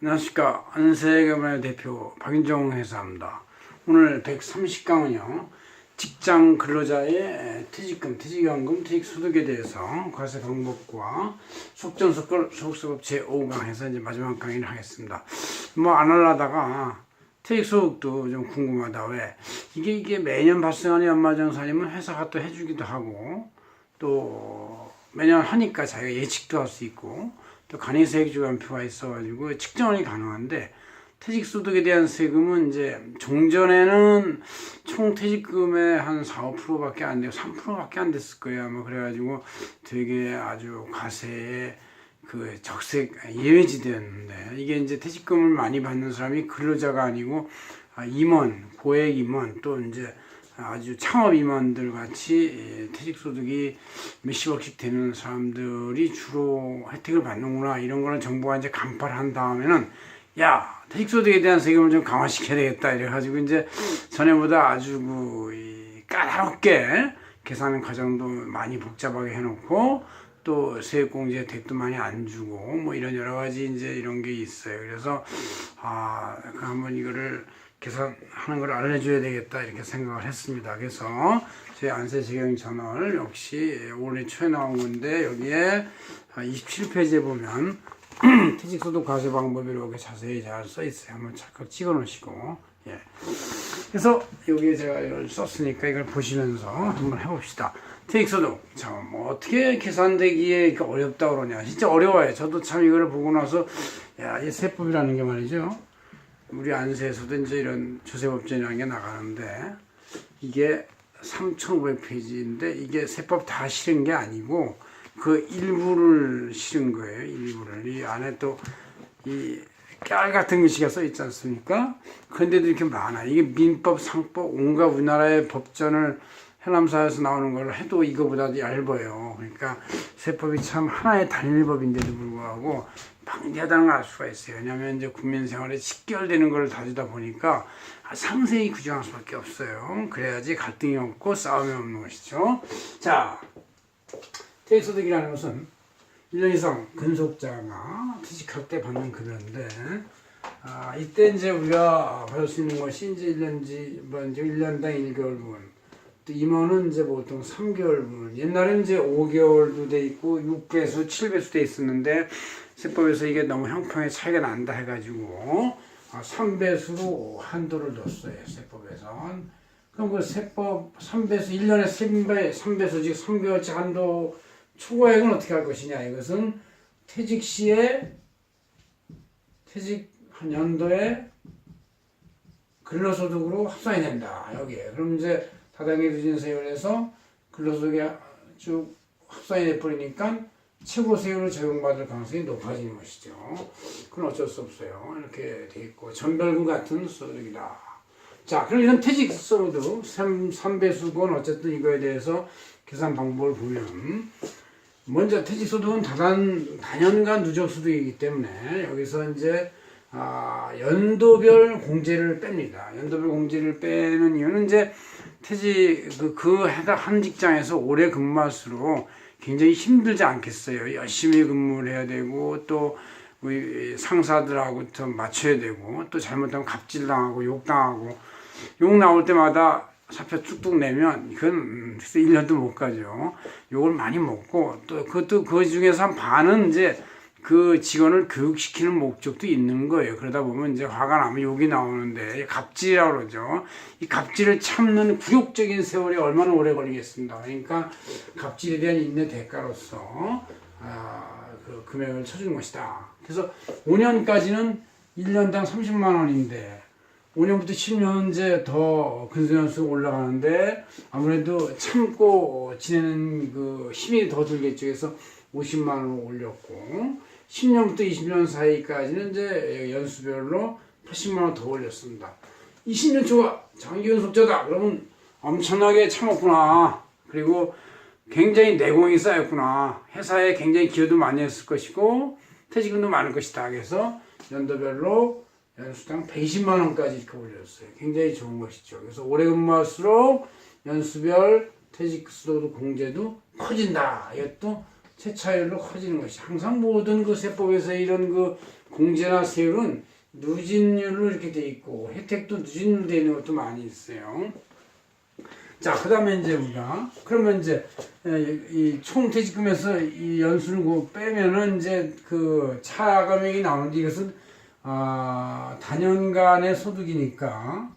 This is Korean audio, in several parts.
안녕하십니까. 안세금의 대표 박인종 회사입니다. 오늘 130강은요. 직장 근로자의 퇴직금, 퇴직연금, 퇴직소득에 대해서 과세 방법과 속전속결 제5강 해서 이제 마지막 강의를 하겠습니다. 뭐 안 하려다가 퇴직소득도 좀 궁금하다. 왜? 이게 매년 발생하는 연말정산이면 회사가 또 해주기도 하고 또 매년 하니까 자기가 예측도 할 수 있고 또 간이세액주간표가 있어가지고 측정이 가능한데 퇴직소득에 대한 세금은 이제 종전에는 총 퇴직금의 한 4, 5%밖에 안 되고 3%밖에 안 됐을 거예요. 아마 그래가지고 되게 아주 과세에 그 적색 예외지대였는데 이게 이제 퇴직금을 많이 받는 사람이 근로자가 아니고 임원, 고액 임원 또 이제 아주 창업 임원들 같이 퇴직소득이 몇십억씩 되는 사람들이 주로 혜택을 받는구나 이런 거는 정부가 이제 간파를 한 다음에는 야 퇴직소득에 대한 세금을 좀 강화시켜야 되겠다 이래가지고 이제 전에보다 아주 까다롭게 계산 과정도 많이 복잡하게 해놓고 또 세액공제 혜택도 많이 안 주고 뭐 이런 여러 가지 이제 이런 게 있어요. 그래서 한번 이거를 계산하는 걸 알려줘야 되겠다 이렇게 생각을 했습니다. 그래서 저희 안세재경 채널 역시 올해 초에 나온 건데 여기에 27페이지에 보면 퇴직소득 과세 방법이 이렇게 자세히 잘 써 있어요. 한번 잠깐 찍어 놓으시고 그래서 여기에 제가 이걸 썼으니까 이걸 보시면서 한번 해봅시다. 퇴직소득 참 어떻게 계산되기에 이렇게 어렵다 그러냐. 진짜 어려워요. 저도 참 이걸 보고 나서 이 세법이라는 게 말이죠. 우리 안세에서도 이제 이런 조세법전이라는 게 나가는데 이게 3,500페이지인데 이게 세법 다 실은 게 아니고 그 일부를 실은 거예요. 일부를. 이 안에 또 이 깨알 같은 글씨가 써 있지 않습니까? 그런데도 이렇게 많아. 이게 민법, 상법, 온갖 우리나라의 법전을 해남사에서 나오는 걸 해도 이거보다 얇아요. 그러니까 세법이 참 하나의 단일법인데도 불구하고 방대하다는 걸 알 수가 있어요. 왜냐하면 이제 국민 생활에 직결되는 걸 다루다 보니까 상세히 규정할 수밖에 없어요. 그래야지 갈등이 없고 싸움이 없는 것이죠. 자, 퇴직소득이라는 것은 1년 이상 근속자가 퇴직할 때 받는 급여인데 이때 이제 우리가 받을 수 있는 것이 이제 1년당 1개월 부분. 또 임원은 이제 보통 3개월 부분. 옛날에는 이제 5개월도 돼 있고 6배수, 7배수 돼 있었는데 세법에서 이게 너무 형평의 차이가 난다 해가지고 3배수로 한도를 뒀어요. 세법에선. 그럼 그 세법 3배수 1년에 3배수 즉 3개월치 한도 초과액은 어떻게 할 것이냐. 이것은 퇴직 시에 퇴직 한 연도에 근로소득으로 합산이 된다. 여기에. 그럼 이제 다당계 누진세율 해서 근로소득에 쭉 합산이 돼버리니까 최고 세율을 적용받을 가능성이 높아지는 것이죠. 그건 어쩔 수 없어요. 이렇게 돼 있고 전별금 같은 소득이다. 자, 그럼 이런 퇴직소득 3배수건 어쨌든 이거에 대해서 계산 방법을 보면 먼저 퇴직소득은 단연간 누적소득이기 때문에 여기서 이제 연도별 공제를 뺍니다. 연도별 공제를 빼는 이유는 이제 퇴직 한 직장에서 오래 근무할수록 굉장히 힘들지 않겠어요. 열심히 근무를 해야 되고 또 우리 상사들하고 더 맞춰야 되고 또 잘못하면 갑질당하고 욕당하고 욕 나올 때마다 사표 뚝뚝 내면 그건 1년도 못 가죠. 욕을 많이 먹고 또 그것도 그 중에서 한 반은 이제 그 직원을 교육시키는 목적도 있는 거예요. 그러다 보면 이제 화가 나면 욕이 나오는데 갑질이라고 그러죠. 이 갑질을 참는 굴욕적인 세월이 얼마나 오래 걸리겠습니다. 그러니까 갑질에 대한 인내 대가로서 그 금액을 쳐주는 것이다. 그래서 5년까지는 1년당 30만 원인데 5년부터 10년 이제 더 근속연수가 올라가는데 아무래도 참고 지내는 그 힘이 더 들겠죠. 그래서 50만 원을 올렸고 10년부터 20년 사이까지는 이제 연수별로 80만 원 더 올렸습니다. 20년 초가 장기연속자다. 그러면 엄청나게 참았구나. 그리고 굉장히 내공이 쌓였구나. 회사에 굉장히 기여도 많이 했을 것이고 퇴직금도 많을 것이다. 그래서 연도별로 연수당 120만 원까지 이렇게 올렸어요. 굉장히 좋은 것이죠. 그래서 오래 근무할수록 연수별 퇴직소득 공제도 커진다. 이것도 채차율로 커지는 것이 항상 모든 그 세법에서 이런 그 공제나 세율은 누진율로 이렇게 돼 있고 혜택도 누진율로 돼 있는 것도 많이 있어요. 자, 그 다음에 이제 우리가 그러면 이제 이 총퇴직금에서 이 연수를 빼면은 이제 그 차감액이 나오는데 이것은 단연간의 소득이니까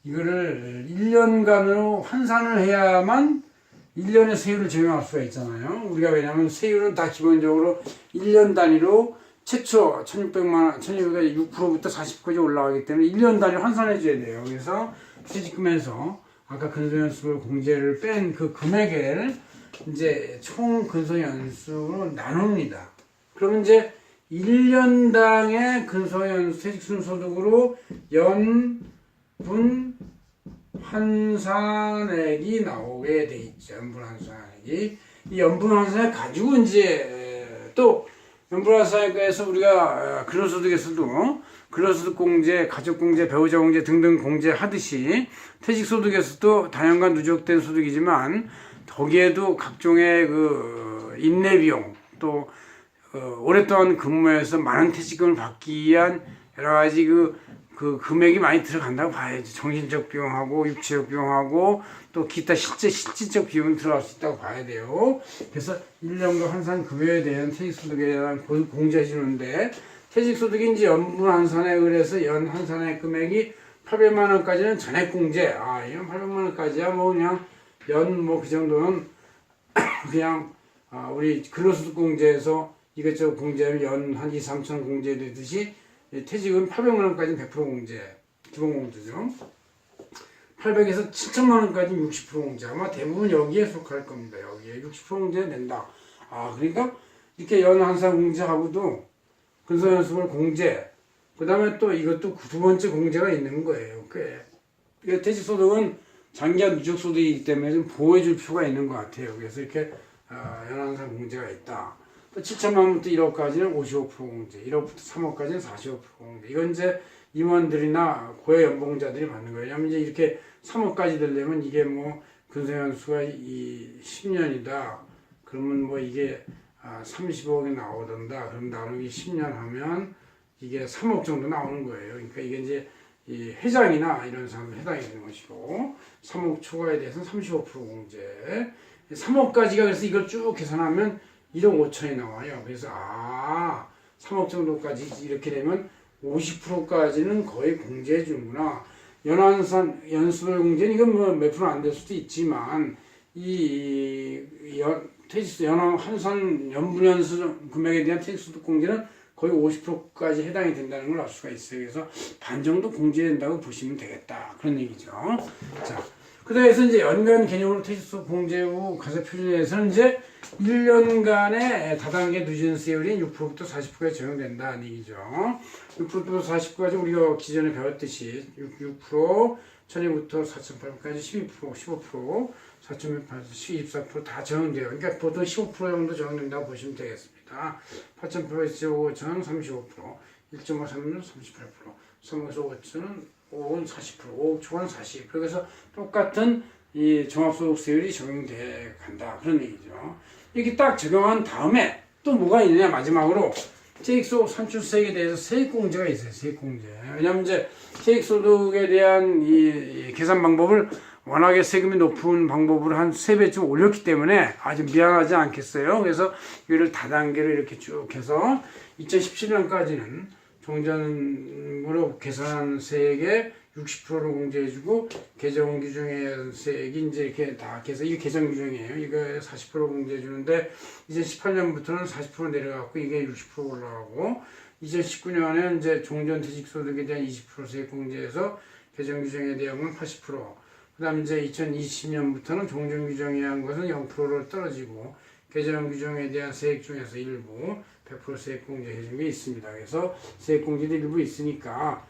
이거를 1년간으로 환산을 해야만 1년의 세율을 적용할 수가 있잖아요. 우리가 왜냐하면 세율은 다 기본적으로 1년 단위로 최초 1600만 원, 1600에 6%부터 40%까지 올라가기 때문에 1년 단위로 환산해 줘야 돼요. 그래서 퇴직금에서 아까 근소연수를 공제를 뺀 그 금액을 이제 총 근소연수로 나눕니다. 그러면 이제 1년당의 근소연수 퇴직순소득으로 연분 환산액이 나오게 돼 있죠. 연분 환산액이. 이 연분 환산액 가지고 이제 또 연분 환산액에서 우리가 근로소득에서도 근로소득 공제, 가족공제, 배우자 공제 등등 공제하듯이 퇴직소득에서도 다연간 누적된 소득이지만 거기에도 각종의 그 인내비용 또 오랫동안 근무해서 많은 퇴직금을 받기 위한 여러 가지 그 금액이 많이 들어간다고 봐야지. 정신적 비용하고 육체적 비용하고 또 기타 실질적 비용이 들어갈 수 있다고 봐야 돼요. 그래서 1년간 환산 급여에 대한 퇴직소득에 대한 공제해 주는데 퇴직소득이 이제 연분 환산액을 해서 연 환산액 금액이 800만 원까지는 전액 공제. 이건 800만 원까지야 뭐 그냥 연 뭐 그 정도는 그냥 우리 근로소득 공제에서 이것저것 공제하면 연 한 2, 3천 원 공제되듯이 퇴직은 800만 원까지는 100% 공제, 기본 공제죠. 800에서 7천만 원까지 60% 공제. 아마 대부분 여기에 속할 겁니다. 여기에 60% 공제 낸다. 그러니까 이렇게 연 환산 공제하고도 근소연수를 공제. 그 다음에 또 이것도 두 번째 공제가 있는 거예요. 그 퇴직소득은 장기간 누적소득이기 때문에 좀 보호해줄 필요가 있는 것 같아요. 그래서 이렇게 연환산 공제가 있다. 또 7천만 원부터 1억까지는 55% 공제, 1억부터 3억까지는 45% 공제. 이건 이제 임원들이나 고액연봉자들이 받는 거예요. 왜냐면 이제 이렇게 3억까지 되려면 이게 뭐 근소연수가 10년이다. 그러면 뭐 이게 30억이 나오던가. 그럼 나누기 10년 하면 이게 3억 정도 나오는 거예요. 그러니까 이게 이제 이 회장이나 이런 사람 해당이 되는 것이고 3억 초과에 대해서는 35% 공제. 3억까지가 그래서 이걸 쭉 계산하면 1억 5천이 나와요. 그래서 3억 정도까지 이렇게 되면 50%까지는 거의 공제해 주는구나. 연환산 연수별 공제는 이건 뭐 몇 프로 안 될 수도 있지만 연환 환산 연분연수 금액에 대한 퇴직소득 공제는 거의 50%까지 해당이 된다는 걸 알 수가 있어요. 그래서 반 정도 공제된다고 보시면 되겠다. 그런 얘기죠. 자, 그다음에서 이제 연간 개념으로 퇴직소득 공제 후 가사표준에서는 이제 1년간의 다단계 누진세율이 6%부터 40%까지 적용된다는 얘기죠. 6%부터 40%까지 우리가 기존에 배웠듯이 6%, 1000일부터 4,800까지 12%, 15%, 4,108에서 24%다 적용돼요. 그러니까 보통 15% 정도 적용된다고 보시면 되겠습니다. 8,800에서 5,000은 35%, 1.5, 3은 38%, 3에서 5,000은 5는 40%, 5억 초과는 40%. 그래서 똑같은 이 종합소득세율이 적용돼 간다. 그런 얘기죠. 이렇게 딱 적용한 다음에 또 뭐가 있느냐, 마지막으로. 퇴직소득 산출세액에 대해서 세액공제가 있어요, 세액공제. 왜냐면 이제 퇴직소득에 대한 이 계산 방법을 워낙에 세금이 높은 방법으로 한 3배쯤 올렸기 때문에 아주 미안하지 않겠어요. 그래서 이거를 다단계로 이렇게 쭉 해서 2017년까지는 종전으로 계산한 세액의 60%를 공제해주고 계정 규정의 세액이 이제 이렇게 다 해서 이게 계정 규정이에요. 이거 40% 공제해주는데 이제 18년부터는 40% 내려갔고 이게 60% 올라가고 2019년에 이제 종전 퇴직소득에 대한 20% 세액 공제해서 계정 규정에 대한 80%. 그 다음 이제 2020년부터는 종전 규정에 의한 것은 0%로 떨어지고 계정 규정에 대한 세액 중에서 일부 100% 세액 공제 해준 게 있습니다. 그래서 세액 공제도 일부 있으니까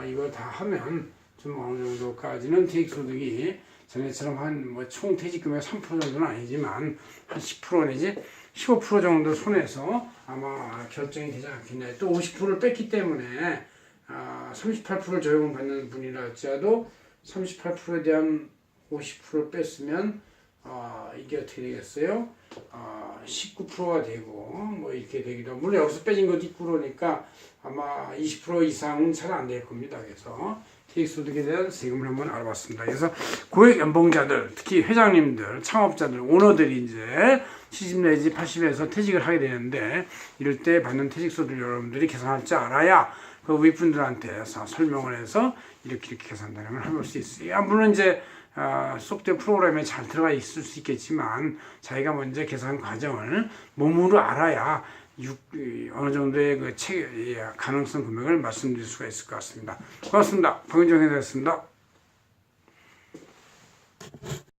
이거 다 하면 좀 어느 정도까지는 퇴직소득이 전에처럼 한 뭐 총 퇴직금의 3% 정도는 아니지만 한 10% 내지 15% 정도 손해서 아마 결정이 되지 않겠냐. 또 50%를 뺐기 때문에 38%를 적용받는 분이라 할지라도 38%에 대한 50%를 뺐으면 이게 어떻게 되겠어요? 19%가 되고 뭐 이렇게 되기도 하고, 물론 여기서 빼진 것도 있고 그러니까 아마 20% 이상은 잘 안 될 겁니다. 그래서 퇴직소득에 대한 세금을 한번 알아봤습니다. 그래서 고액 연봉자들, 특히 회장님들, 창업자들, 오너들이 이제 70 내지 80에서 퇴직을 하게 되는데, 이럴 때 받는 퇴직소득 여러분들이 계산할 줄 알아야 그 윗분들한테 설명을 해서 이렇게 계산되는 걸 해볼 수 있어요. 물론 이제 소프트웨어 프로그램에 잘 들어가 있을 수 있겠지만, 자기가 먼저 계산 과정을 몸으로 알아야 어느 정도의 그 가능성 금액을 말씀드릴 수가 있을 것 같습니다. 고맙습니다. 박은정 회장이었습니다.